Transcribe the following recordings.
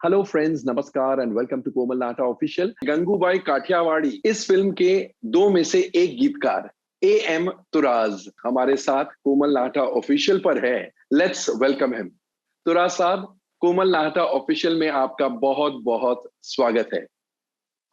Hello friends, नमस्कार and welcome to Komal Nata official. Gangubai Kathiawadi इस film के दो में से एक गीतकार एम तुराज हमारे साथ कोमल नाटा ऑफिशियल पर है। Let's welcome him. तुराज साहब, कोमल नाटा ऑफिशियल में आपका बहुत बहुत स्वागत है।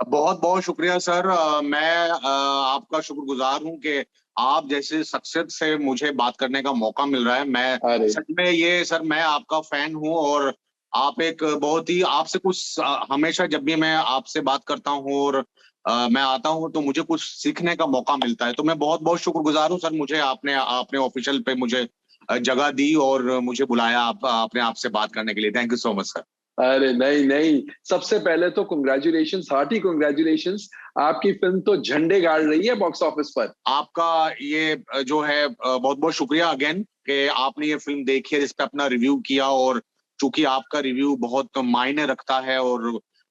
बहुत बहुत शुक्रिया सर। मैं आपका शुक्रगुजार हूं कि आप जैसे शख्सियत से मुझे बात करने का मौका मिल रहा है। मैं सच में ये सर, मैं आपका फैन हूं और आप एक बहुत ही आपसे कुछ हमेशा जब भी मैं आपसे बात करता हूं और मैं आता हूं तो मुझे कुछ सीखने का मौका मिलता है। तो मैं बहुत बहुत शुक्रगुजार हूं सर, मुझे आपने आपने ऑफिशियल पे मुझे जगह दी और मुझे बुलाया आपने आपसे बात करने के लिए। Thank you so much sir. अरे नहीं नहीं, सबसे पहले तो कंग्रेचुलेशंस, हार्टी कंग्रेचुलेशंस। आपकी फिल्म तो झंडे गाड़ रही है बॉक्स ऑफिस पर। आपका ये जो है बहुत बहुत शुक्रिया अगेन कि आपने ये फिल्म देखी है, जिस पे अपना रिव्यू किया। और चूंकि आपका रिव्यू बहुत मायने रखता है और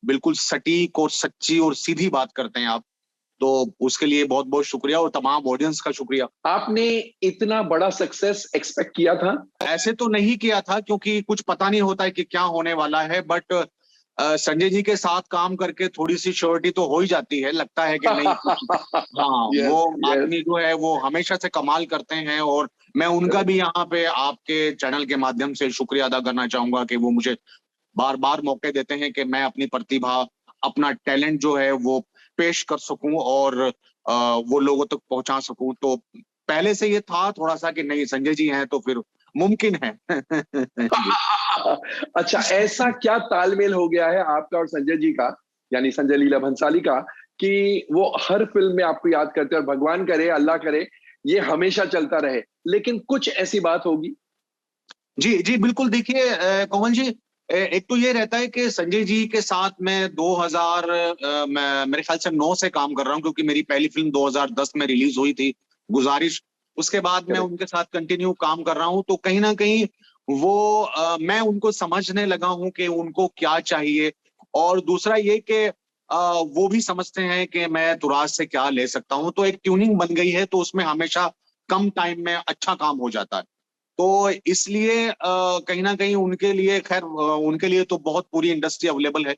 बिल्कुल सटीक और सच्ची और सीधी बात करते हैं आप, तो उसके लिए बहुत बहुत शुक्रिया और तमाम ऑडियंस का शुक्रिया। आपने इतना बड़ा सक्सेस एक्सपेक्ट किया था? ऐसे तो नहीं किया था क्योंकि कुछ पता नहीं होता है कि क्या होने वाला है, बट संजय जी के साथ काम करके थोड़ी सी श्योरिटी तो हो ही जाती है, लगता है कि नहीं हाँ यस वो यस। आदमी जो है वो हमेशा से कमाल करते हैं। और मैं उनका भी यहाँ पे आपके चैनल के माध्यम से शुक्रिया अदा करना चाहूंगा कि वो मुझे बार बार मौके देते हैं कि मैं अपनी प्रतिभा, अपना टैलेंट जो है वो पेश कर सकूं और वो लोगों तक पहुंचा सकूं। तो पहले से ये था थोड़ा सा कि नहीं, संजय जी हैं तो फिर मुमकिन है। जी। अच्छा, ऐसा क्या तालमेल हो गया है आपका और संजय जी का, यानी संजय लीला भंसाली का, कि वो हर फिल्म में आपको याद करते हैं? और भगवान करे, अल्लाह करे ये हमेशा चलता रहे, लेकिन कुछ ऐसी बात होगी। जी जी बिल्कुल। देखिए कोमल जी, एक तो ये रहता है कि संजय जी के साथ मैं 2000 मेरे ख्याल से 9 से काम कर रहा हूँ, क्योंकि मेरी पहली फिल्म 2010 में रिलीज हुई थी, गुजारिश। उसके बाद मैं करेक्ट। उनके साथ कंटिन्यू काम कर रहा हूँ, तो कहीं ना कहीं वो मैं उनको समझने लगा हूँ कि उनको क्या चाहिए। और दूसरा ये कि वो भी समझते हैं कि मैं तुराज से क्या ले सकता हूँ, तो एक ट्यूनिंग बन गई है, तो उसमें हमेशा कम टाइम में अच्छा काम हो जाता है। तो इसलिए कहीं ना कहीं उनके लिए, खैर उनके लिए तो बहुत पूरी इंडस्ट्री अवेलेबल है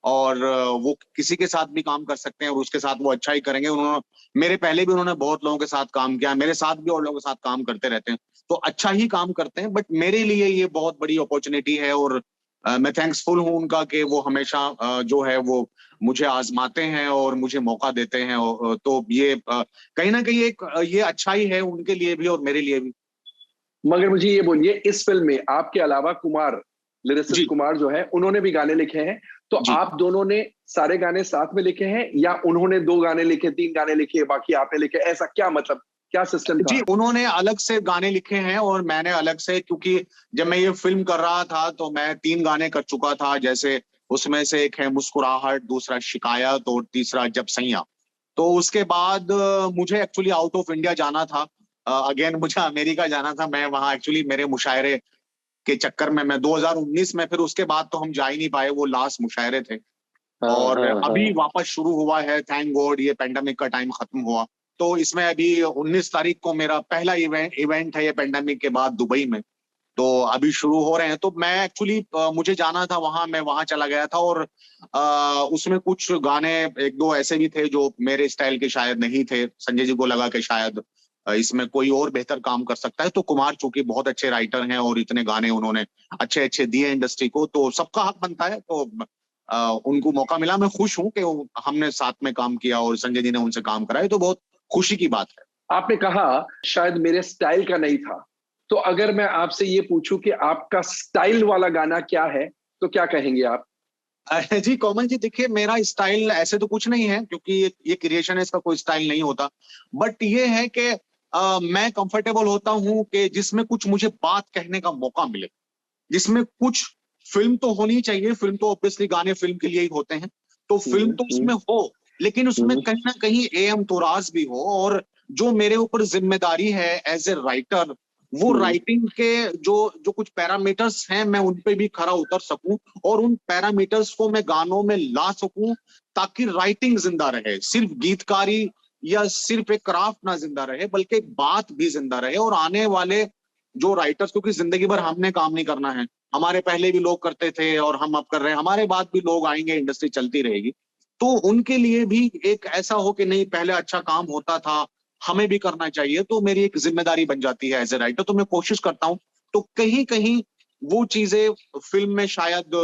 और वो किसी के साथ भी काम कर सकते हैं और उसके साथ वो अच्छा ही करेंगे। उन्होंने मेरे पहले भी उन्होंने बहुत लोगों के साथ काम किया, मेरे साथ भी और लोगों के साथ काम करते रहते हैं, तो अच्छा ही काम करते हैं। बट मेरे लिए ये बहुत बड़ी अपॉर्चुनिटी है और मैं थैंक्सफुल हूँ उनका कि वो हमेशा जो है वो मुझे आजमाते हैं और मुझे मौका देते हैं। तो ये कहीं ना कहीं एक ये अच्छा ही है उनके लिए भी और मेरे लिए भी। मगर मुझे ये बोलिए, इस फिल्म में आपके अलावा कुमार, लिरिसिस्ट जी कुमार जो है, उन्होंने भी गाने लिखे हैं। तो जी आप दोनों ने सारे गाने साथ में लिखे हैं, या उन्होंने 2 गाने लिखे, 3 गाने लिखे, बाकी आपने लिखे? ऐसा क्या, मतलब क्या सिस्टम जी, था? उन्होंने अलग से गाने लिखे हैं और मैंने अलग से, क्योंकि जब मैं ये फिल्म कर रहा था तो मैं 3 गाने कर चुका था। जैसे उसमें से एक है मुस्कुराहट, दूसरा शिकायत और तीसरा जब सैया। तो उसके बाद मुझे एक्चुअली आउट ऑफ इंडिया जाना था। अगेन मुझे अमेरिका जाना था। मैं वहाँ एक्चुअली मेरे मुशायरे के चक्कर में मैं 2019 में, फिर उसके बाद तो हम जा ही नहीं पाए, वो लास्ट मुशायरे थे। हाँ और हाँ अभी हाँ। वापस शुरू हुआ है, थैंक गॉड, ये पेंडेमिक का टाइम खत्म हुआ। तो इसमें अभी 19 तारीख को मेरा पहला इवेंट है ये पेंडेमिक के बाद दुबई में। तो अभी शुरू हो रहे हैं, तो मैं एक्चुअली मुझे जाना था वहां, मैं वहां चला गया था। और उसमें कुछ गाने एक दो ऐसे भी थे जो मेरे स्टाइल के शायद नहीं थे। संजय जी को लगा कि शायद इसमें कोई और बेहतर काम कर सकता है। तो कुमार चूंकि बहुत अच्छे राइटर हैं और इतने गाने उन्होंने अच्छे अच्छे दिए इंडस्ट्री को, तो सबका हक बनता है। तो उनको मौका मिला, मैं खुश हूं कि हमने साथ में काम किया और संजय जी ने उनसे काम कराया, तो बहुत खुशी की बात है। आपने कहा शायद मेरे स्टाइल का नहीं था, तो अगर मैं आपसे ये पूछूं कि आपका स्टाइल वाला गाना क्या है, तो क्या कहेंगे आप? जी कोमल जी, देखिए मेरा स्टाइल ऐसे तो कुछ नहीं है, क्योंकि ये क्रिएशन है, इसका कोई स्टाइल नहीं होता। बट ये है कि मैं कंफर्टेबल होता हूँ कि जिसमें कुछ मुझे बात कहने का मौका मिले, जिसमें कुछ, फिल्म तो होनी चाहिए, फिल्म तो ऑब्वियसली गाने फिल्म के लिए ही होते हैं, तो फिल्म तो उसमें हो, लेकिन उसमें हम्म, कहीं ना कहीं एम तुराज भी हो। और जो मेरे ऊपर जिम्मेदारी है एज ए राइटर, वो हम्म, राइटिंग के जो जो कुछ पैरामीटर्स हैं, मैं उन पे भी खरा उतर सकूं और उन पैरामीटर्स को मैं गानों में ला सकूं, ताकि राइटिंग जिंदा रहे, सिर्फ गीतकारी या सिर्फ एक क्राफ्ट ना जिंदा रहे, बल्कि एक बात भी जिंदा रहे। और आने वाले जो राइटर्स, क्योंकि जिंदगी भर हमने काम नहीं करना है, हमारे पहले भी लोग करते थे और हम अब कर रहे हैं, हमारे बाद भी लोग आएंगे, इंडस्ट्री चलती रहेगी। तो उनके लिए भी एक ऐसा हो कि नहीं, पहले अच्छा काम होता था, हमें भी करना चाहिए, तो मेरी एक जिम्मेदारी बन जाती है एज ए राइटर, तो मैं कोशिश करता हूँ। तो कहीं कहीं वो चीजें फिल्म में शायद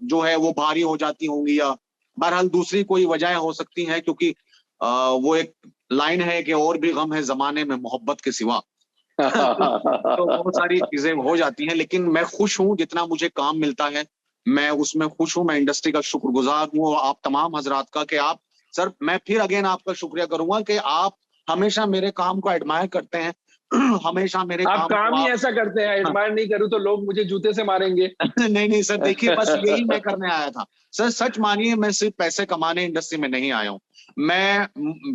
जो है वो भारी हो जाती होंगी, या बहरहाल दूसरी कोई वजह हो सकती है, क्योंकि वो एक लाइन है कि और भी गम है जमाने में मोहब्बत के सिवा। तो बहुत सारी चीजें हो जाती हैं, लेकिन मैं खुश हूँ जितना मुझे काम मिलता है, मैं उसमें खुश हूँ। मैं इंडस्ट्री का शुक्रगुजार हूँ, आप तमाम हजरात का, कि आप, सर मैं फिर अगेन आपका शुक्रिया करूंगा कि आप हमेशा मेरे काम को एडमायर करते हैं। हमेशा मेरे आप काम को काम ही आप ऐसा करते हैं, एडमायर नहीं करूं तो लोग मुझे जूते से मारेंगे। नहीं नहीं सर, देखिए बस यही मैं करने आया था। सर सच मानिए, मैं सिर्फ पैसे कमाने इंडस्ट्री में नहीं आया हूँ।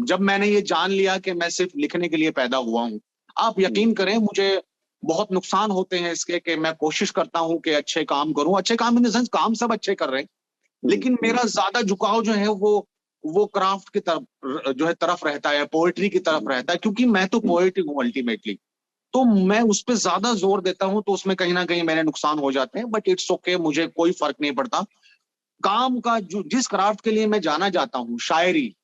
जब मैंने ये जान लिया कि मैं सिर्फ लिखने के लिए पैदा हुआ हूँ, आप यकीन करें मुझे बहुत नुकसान होते हैं इसके, कि मैं कोशिश करता हूँ कि अच्छे काम करूं, अच्छे काम इन द सेंस काम सब अच्छे कर रहे हैं, लेकिन मेरा ज्यादा झुकाव जो है वो क्राफ्ट की तरफ जो है तरफ रहता है, पोएट्री की तरफ रहता है, क्योंकि मैं तो पोएट हूँ अल्टीमेटली। तो मैं उस पर ज्यादा जोर देता हूं, तो उसमें कहीं ना कहीं मेरे नुकसान हो जाते हैं, बट इट्स ओके, मुझे कोई फर्क नहीं पड़ता। काम का जो जिस क्राफ्ट के लिए मैं जाना जाता हूँ, शायरी,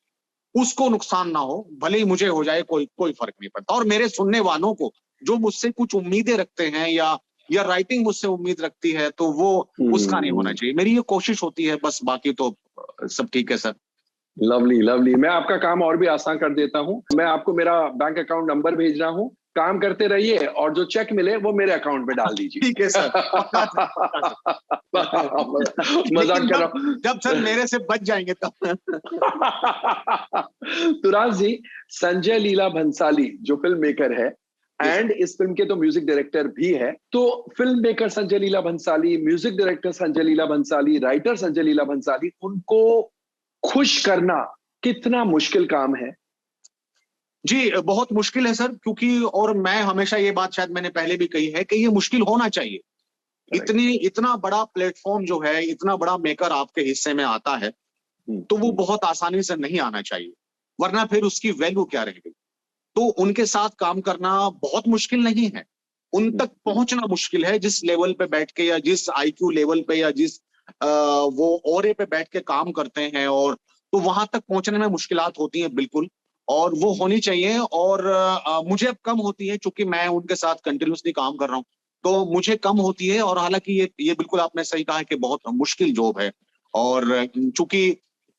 उसको नुकसान ना हो, भले ही मुझे हो जाए, कोई कोई फर्क नहीं पड़ता। और मेरे सुनने वालों को जो मुझसे कुछ उम्मीदें रखते हैं, या राइटिंग मुझसे उम्मीद रखती है, तो वो उसका नहीं होना चाहिए। मेरी ये कोशिश होती है बस, बाकी तो सब ठीक है सर। Lovely lovely. मैं आपका काम और भी आसान कर देता हूं, मैं आपको मेरा बैंक अकाउंट नंबर भेज रहा हूं, काम करते रहिए और जो चेक मिले वो मेरे अकाउंट में डाल दीजिए। ठीक है सर, पक्का सर, पक्का सर। मजाक लेकिन कर जब रहा हूं। जब सर मेरे से बच जाएंगे तब। तुराज जी, संजय लीला भंसाली जो फिल्म मेकर है जी सर। एंड इस फिल्म के तो म्यूजिक डायरेक्टर भी है, तो film maker Sanjay Leela Bhansali, music director Sanjay Leela Bhansali, writer Sanjay Leela Bhansali, उनको खुश करना कितना मुश्किल काम है? जी बहुत मुश्किल है सर, क्योंकि और मैं हमेशा ये बात शायद मैंने पहले भी कही है कि ये मुश्किल होना चाहिए। करेक्ट। इतना बड़ा प्लेटफॉर्म जो है, इतना बड़ा मेकर आपके हिस्से में आता है, तो वो बहुत आसानी से नहीं आना चाहिए, वरना फिर उसकी वैल्यू क्या रहेगी। तो उनके साथ काम करना बहुत मुश्किल नहीं है, उन तक पहुंचना मुश्किल है, जिस लेवल पे बैठ के, या जिस आईक्यू लेवल पे, या जिस वो ओरे पे बैठ के काम करते हैं, और तो वहां तक पहुंचने में मुश्किलात होती हैं बिल्कुल, और वो होनी चाहिए। और मुझे अब कम होती है, क्योंकि मैं उनके साथ कंटिन्यूसली काम कर रहा हूँ, तो मुझे कम होती है। और हालांकि ये बिल्कुल आपने सही कहा कि बहुत मुश्किल जॉब है, और चूंकि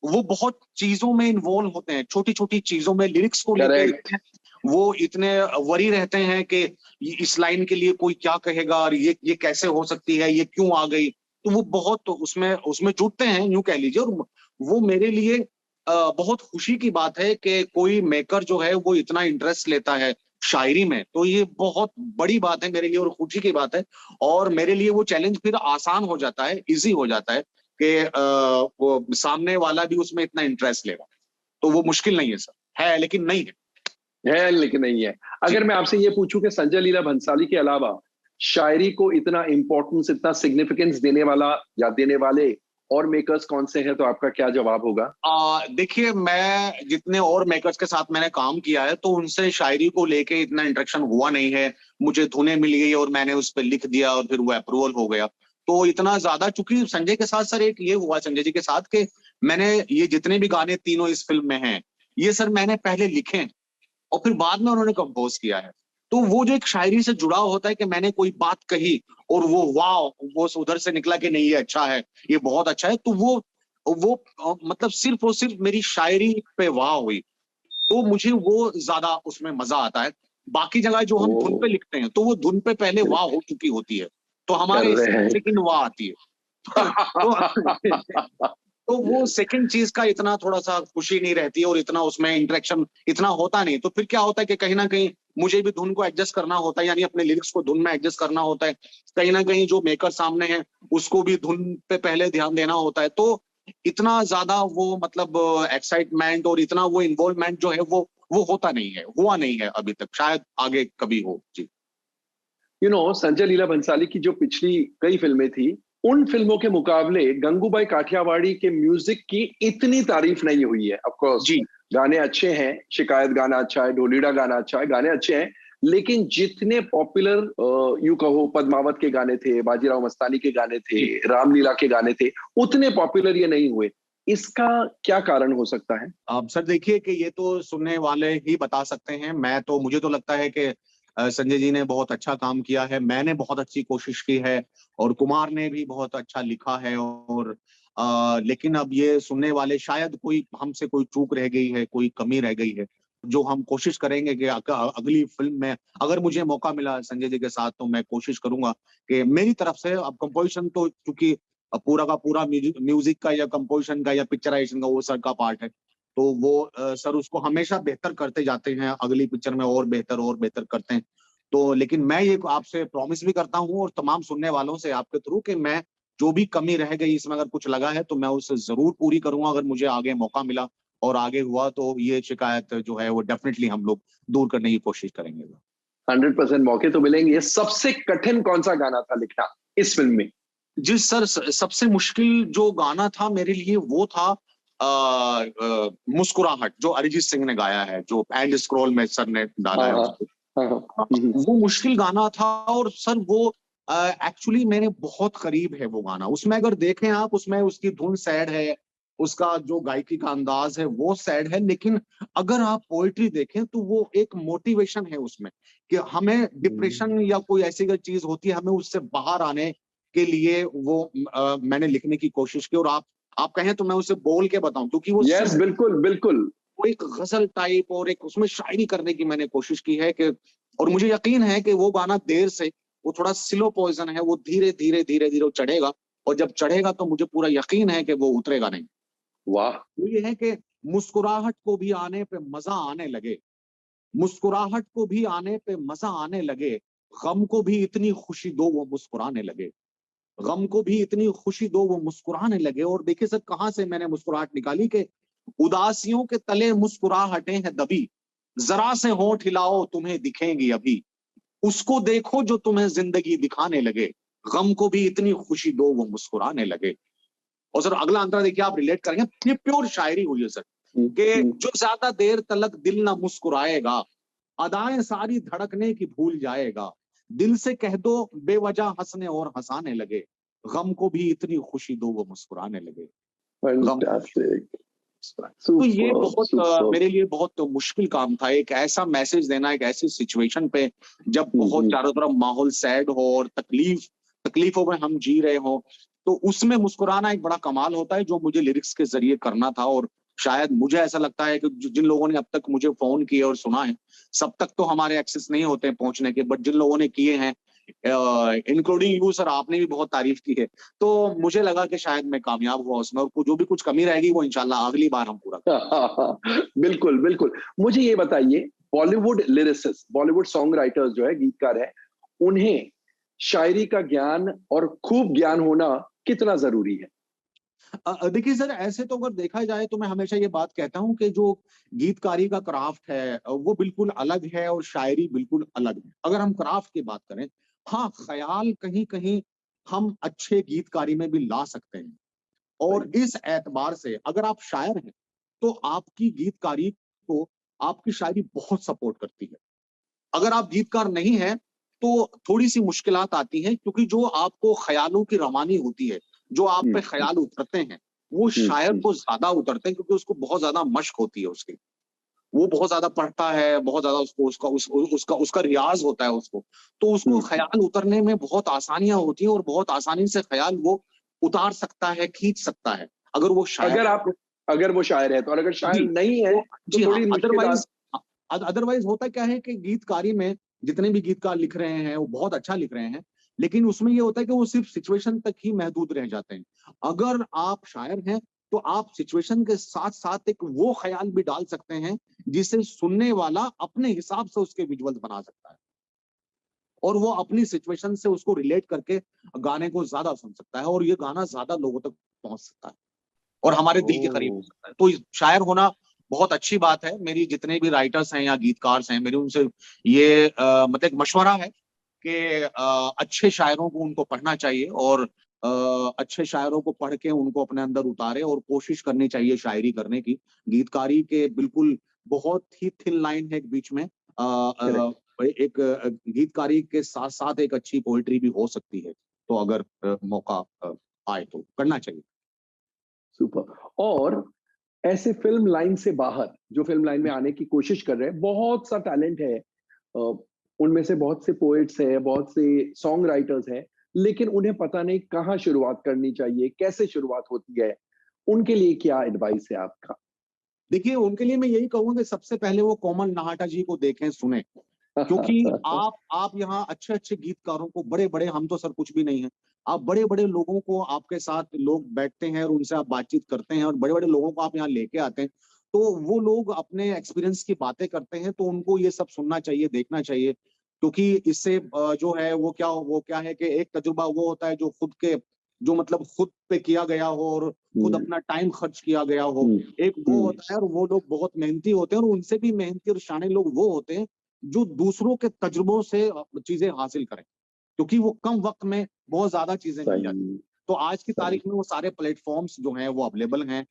वो बहुत चीजों में इन्वॉल्व होते हैं, छोटी छोटी चीजों में, लिरिक्स को लेके करेक्ट। वो इतने वरी रहते हैं कि इस लाइन के लिए कोई क्या कहेगा, और ये कैसे हो सकती है, ये क्यों आ गई। तो वो बहुत तो उसमें उसमें जुटते हैं, यूं कह लीजिए। और वो मेरे लिए बहुत खुशी की बात है कि कोई मेकर जो है वो इतना इंटरेस्ट लेता है शायरी में, तो ये बहुत बड़ी बात है मेरे लिए और खुशी की बात है। और मेरे लिए वो चैलेंज फिर आसान हो जाता है, इजी हो जाता है, कि वो सामने वाला भी उसमें इतना इंटरेस्ट लेगा। तो वो मुश्किल नहीं है सर, है लेकिन नहीं है। है लेकिन नहीं है। जी। अगर मैं आपसे ये पूछूं कि संजय लीला भंसाली के अलावा शायरी को इतना इंपॉर्टेंस, इतना सिग्निफिकेंस देने वाला या देने वाले और मेकर्स कौन से हैं, तो आपका क्या जवाब होगा? देखिए, मैं जितने और मेकर्स के साथ मैंने काम किया है, तो उनसे शायरी को लेके इतना इंटरेक्शन हुआ नहीं है। मुझे धुनें मिल गई और मैंने उस पर लिख दिया और फिर वो अप्रूवल हो गया। तो इतना ज्यादा, चूंकि संजय के साथ सर एक ये हुआ, संजय जी के साथ, कि मैंने ये जितने भी गाने तीनों इस फिल्म में हैं, ये सर मैंने पहले लिखे हैं और फिर बाद में उन्होंने कंपोज किया है। तो वो जो एक शायरी से जुड़ाव होता है, कि मैंने कोई बात कही और वो वाह, वो उधर से निकला कि नहीं ये अच्छा है, ये बहुत अच्छा है, तो वो मतलब सिर्फ और सिर्फ मेरी शायरी पे वाह हुई, तो मुझे वो ज्यादा उसमें मजा आता है। बाकी जगह जो हम धुन पे ओ, लिखते हैं, तो वो धुन पे पहले वाह हो चुकी होती है, तो हमारे इसमें करेक्ट। सेकंड वाह आती है। तो तो वो सेकंड चीज का इतना थोड़ा सा खुशी नहीं रहती है, और इतना उसमें इंटरेक्शन इतना होता नहीं। तो फिर क्या होता है कि कहीं ना कहीं मुझे भी धुन को एडजस्ट करना होता है, यानी अपने लिरिक्स को धुन में एडजस्ट करना होता है। कहीं ना कहीं जो मेकर सामने है उसको भी धुन पे पहले ध्यान देना होता है। तो इतना ज्यादा वो मतलब एक्साइटमेंट और इतना वो इन्वॉल्वमेंट जो है वो होता नहीं है, हुआ नहीं है अभी तक, शायद आगे कभी हो। जी। संजय लीला भंसाली की जो पिछली कई फिल्में थी, उन फिल्मों के मुकाबले गंगूबाई काठियावाड़ी के म्यूजिक की इतनी तारीफ नहीं हुई है। ऑफ कोर्स जी। गाने अच्छे हैं, शिकायत गाना अच्छा है, ढोलीडा गाना अच्छा है, गाने अच्छे हैं, लेकिन जितने पॉपुलर यूं कहो पद्मावत के गाने थे, बाजीराव मस्तानी के गाने थे, रामलीला के गाने थे, उतने पॉपुलर ये नहीं हुए। इसका क्या कारण हो सकता है? अब सर देखिए कि ये तो सुनने वाले ही बता सकते हैं। मुझे तो लगता है कि संजय जी ने बहुत अच्छा काम किया है, मैंने बहुत अच्छी कोशिश की है और कुमार ने भी बहुत अच्छा लिखा है। और लेकिन अब ये सुनने वाले शायद कोई हमसे कोई चूक रह गई है, कोई कमी रह गई है, जो हम कोशिश करेंगे कि अगली फिल्म में अगर मुझे मौका मिला संजय जी के साथ तो मैं कोशिश करूंगा कि मेरी तरफ से। अब कंपोजिशन तो चूंकि पूरा का पूरा म्यूजिक का या कंपोजिशन का या पिक्चराइजेशन का वो सर का पार्ट है, तो वो सर उसको हमेशा बेहतर करते जाते हैं, अगली पिक्चर में और बेहतर करते हैं। तो लेकिन मैं ये आपसे प्रॉमिस भी करता हूँ और तमाम सुनने वालों से आपके थ्रू कि मैं जो भी कमी रह गई इसमें अगर कुछ लगा है तो मैं उसे जरूर पूरी करूंगा, अगर मुझे आगे मौका मिला और आगे हुआ तो ये शिकायत जो है वो डेफिनेटली हम लोग दूर करने की कोशिश करेंगे। 100% मौके तो मिलेंगे। सबसे कठिन कौन सा गाना था लिखना इस फिल्म में? जी सर, सबसे मुश्किल जो गाना था मेरे लिए वो था मुस्कुराहट, जो अरिजीत सिंह ने गाया है, जो एंड स्क्रॉल में सर ने डाला हाँ है हाँ उसको। हाँ हाँ। वो मुश्किल गाना था और सर वो एक्चुअली मेरे बहुत करीब है वो गाना। उसमें अगर देखें आप, उसमें उसकी धुन सैड है, उसका जो गायकी का अंदाज है वो सैड है, लेकिन अगर आप पोएट्री देखें तो वो एक मोटिवेशन है उसमें कि हमें डिप्रेशन या कोई ऐसी अगर चीज होती है, हमें उससे बाहर आने के लिए वो मैंने लिखने की कोशिश की। और आप कहें तो मैं उसे बोल के बताऊं, क्योंकि वो यस, बिल्कुल बिल्कुल। वो एक गजल टाइप और एक उसमें शायरी करने की मैंने कोशिश की है कि, और मुझे यकीन है कि वो गाना देर से, वो थोड़ा स्लो पॉइजन है, वो धीरे धीरे धीरे धीरे चढ़ेगा और जब चढ़ेगा तो मुझे पूरा यकीन है कि वो उतरेगा नहीं। वाह। वो ये है कि मुस्कुराहट को भी आने पे मजा आने लगे, मुस्कुराहट को भी आने पे मजा आने लगे, गम को भी इतनी खुशी दो वो मुस्कुराने लगे, गम को भी इतनी खुशी दो वो मुस्कुराने लगे। और देखिए सर कहां से मैंने मुस्कुराहट निकाली कि उदासियों के तले मुस्कुराहटें हैं दबी, जरा से होंठ हिलाओ तुम्हें दिखेंगी अभी, उसको देखो जो तुम्हें जिंदगी दिखाने लगे, गम को भी इतनी खुशी दो वो मुस्कुराने लगे। और सर अगला अंतरा देखिए, आप रिलेट करेंगे, ये प्योर शायरी हुई है सर कि जो ज्यादा देर तलक दिल ना मुस्कुराएगा, अदाएं सारी धड़कने की भूल जाएगा, दिल से कह दो बेवजह हंसने और हंसाने लगे, गम को भी इतनी खुशी दो वो मुस्कुराने लगे। गम। फैंटास्टिक। तो ये सुपर बहुत सुपर। मेरे लिए बहुत मुश्किल काम था, एक ऐसा मैसेज देना एक ऐसी सिचुएशन पे जब बहुत चारों तरफ माहौल सैड हो और तकलीफों में हम जी रहे हो, तो उसमें मुस्कुराना एक बड़ा कमाल होता है, जो मुझे लिरिक्स के जरिए करना था। और शायद मुझे ऐसा लगता है कि जिन लोगों ने अब तक मुझे फोन किए और सुना है, सब तक तो हमारे एक्सेस नहीं होते हैं पहुंचने के, बट जिन लोगों ने किए हैं इंक्लूडिंग यू सर, आपने भी बहुत तारीफ की है, तो मुझे लगा कि शायद मैं कामयाब हुआ उसमें, और जो भी कुछ कमी रहेगी वो इंशाल्लाह अगली बार हम पूरा करेंगे। बिल्कुल बिल्कुल। मुझे ये बताइए, Bollywood lyricist, Bollywood song writers जो है, गीतकार है, उन्हें शायरी का ज्ञान और खूब ज्ञान होना कितना जरूरी है? देखिए सर, ऐसे तो अगर देखा जाए तो मैं हमेशा ये बात कहता हूँ कि जो गीतकारी का क्राफ्ट है वो बिल्कुल अलग है और शायरी बिल्कुल अलग है। अगर हम क्राफ्ट की बात करें, हाँ ख्याल कहीं कहीं हम अच्छे गीतकारी में भी ला सकते हैं। और सही। इस एतबार से अगर आप शायर हैं तो आपकी गीतकारी को आपकी शायरी बहुत सपोर्ट करती है। अगर आप गीतकार नहीं हैं तो थोड़ी सी मुश्किलात आती हैं, क्योंकि जो आपको ख्यालों की रवानी होती है, जो आप पे हम्म ख्याल उतरते हैं, वो शायर हम्म। को ज्यादा उतरते हैं, क्योंकि उसको बहुत ज्यादा मशक होती है उसकी, वो बहुत ज्यादा पढ़ता है, बहुत ज्यादा उसको उसका उस, उसका उसका रियाज होता है उसको, तो उसको हम्म। ख्याल उतरने में बहुत आसानियां होती हैं और बहुत आसानी से ख्याल वो उतार सकता है, खींच सकता है, अगर वो शायर अगर है। आप, अगर वो शायर है तो, और अगर शायर जी, नहीं है तो तो जी हाँ, थोड़ी मुश्किल। अदरवाइज होता क्या है कि गीतकारी में जितने भी गीतकार लिख रहे हैं वो बहुत अच्छा लिख रहे हैं, लेकिन उसमें ये होता है कि वो सिर्फ सिचुएशन तक ही महदूद रह जाते हैं। अगर आप शायर हैं तो आप सिचुएशन के साथ साथ एक वो ख्याल भी डाल सकते हैं जिसे सुनने वाला अपने हिसाब से उसके विजुअल्स बना सकता है, और वो अपनी सिचुएशन से उसको रिलेट करके गाने को ज्यादा सुन सकता है और ये गाना ज्यादा लोगों तक पहुंच सकता है और हमारे दिल के करीब हो ओ। सकता है। तो शायर होना बहुत अच्छी बात है। मेरी जितने भी राइटर्स हैं या गीतकार हैं, मेरी उनसे ये मतलब एक मशवरा है कि अच्छे शायरों को उनको पढ़ना चाहिए और अच्छे शायरों को पढ़ के उनको अपने अंदर उतारे और कोशिश करनी चाहिए शायरी करने की। गीतकारी के बिल्कुल बहुत ही थिन लाइन है एक बीच में, एक गीतकारी के साथ साथ एक अच्छी पोइट्री भी हो सकती है। तो अगर मौका आए तो करना चाहिए। सुपर। और ऐसे फिल्म लाइन से बाहर जो फिल्म लाइन में आने की कोशिश कर रहे हैं, बहुत सा टैलेंट है। उनमें से बहुत से पोएट्स हैं, बहुत से सॉन्ग राइटर्स हैं, लेकिन उन्हें पता नहीं कहाँ शुरुआत करनी चाहिए, कैसे शुरुआत होती है। उनके लिए क्या एडवाइस है आपका? देखिए, उनके लिए मैं यही कहूँगा कि सबसे पहले वो कोमल नाहटा जी को देखें, सुनें। क्योंकि आप यहाँ अच्छे-अच्छे गीतकारों को, बड़े-बड़े, हम तो सर कुछ भी नहीं है। आप बड़े-बड़े लोगों को, आपके साथ लोग बैठते हैं और उनसे आप बातचीत करते हैं और बड़े-बड़े लोगों को आप यहाँ लेके आते हैं, तो वो लोग अपने एक्सपीरियंस की बातें करते हैं, तो उनको ये सब सुनना चाहिए, देखना चाहिए। क्योंकि इससे जो है वो क्या है कि एक तजुर्बा वो होता है जो जो मतलब खुद पे किया गया हो और खुद हम्म, अपना टाइम खर्च किया गया हो। हम्म, एक वो हम्म, होता है और वो लोग बहुत मेहनती होते हैं और उनसे भी मेहनती और शाने लोग वो होते हैं जो दूसरों के तजुर्बों से चीजें हासिल करें, क्योंकि वो कम वक्त में बहुत ज्यादा चीजें मिल जाती सही, हैं। तो आज की सही। तारीख में वो सारे प्लेटफॉर्म्स जो हैं वो अवेलेबल हैं,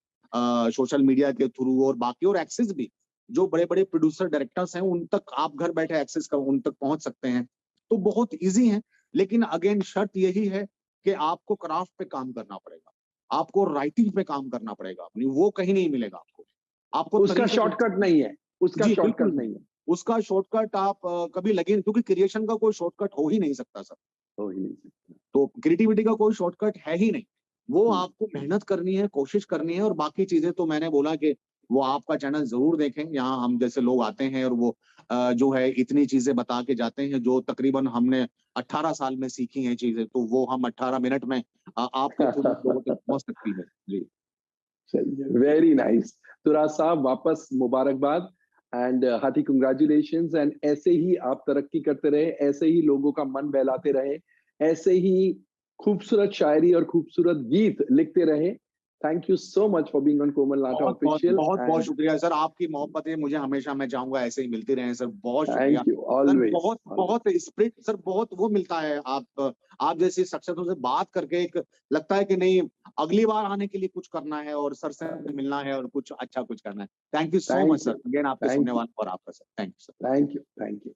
सोशल मीडिया के थ्रू और बाकी, और एक्सेस भी जो बड़े बड़े प्रोड्यूसर डायरेक्टर्स हैं उन तक आप घर बैठे एक्सेस कर उन तक पहुंच सकते हैं। तो बहुत इजी है। लेकिन अगेन शर्त यही है कि आपको क्राफ्ट पे काम करना पड़ेगा, आपको राइटिंग पे काम करना पड़ेगा अपनी, वो कहीं नहीं मिलेगा आपको। आपको उसका तरीके शॉर्टकट नहीं है, उसका जी बिल्कुल शॉर्टकट नहीं। नहीं है। उसका शॉर्टकट आप कभी लगे, क्योंकि क्रिएशन का कोई शॉर्टकट हो ही नहीं सकता सर। हो ही नहीं सकता। तो क्रिएटिविटी का कोई शॉर्टकट है ही नहीं। वो हम्म, आपको मेहनत करनी है, कोशिश करनी है, और बाकी चीजें तो मैंने बोला कि वो आपका चैनल ज़रूर देखें। यहाँ हम जैसे लोग आते हैं और वो जो है इतनी चीजें बता के जाते हैं जो तकरीबन हमने 18 साल में सीखी हैं चीजें, तो वो हम 18 मिनट में आपके थ्रू लोगों तक पहुँच सकती है। जी। सही है, वेरी नाइस। तुराज साहब, वापस मुबारकबाद एंड हार्टी कंग्रेचुलेशंस। एंड ऐसे ही आप तरक्की करते रहे, ऐसे ही लोगों का मन बहलाते रहे, ऐसे ही खूबसूरत शायरी और खूबसूरत गीत लिखते रहे। Thank you so much for being on Komal Nata बहुत बहुत ऑफिशियल। बहुत बहुत एंड शुक्रिया सर, आपकी मोहब्बतें मुझे हमेशा, मैं चाहूंगा ऐसे ही मिलती रहें सर। बहुत शुक्रिया थैंक यू, सर। ऑलवेज बहुत ऑलवेज। बहुत स्पिरिट सर, बहुत वो मिलता है आप जैसी शख्सियतों से बात करके, एक लगता है कि नहीं, अगली बार आने के लिए कुछ करना है और सर से मिलना है और कुछ अच्छा कुछ करना है। Thank you so much thank sir, you, again आपके सुनने थैंक यू, वालों और आपका sir, thank you sir. Thank you, thank you.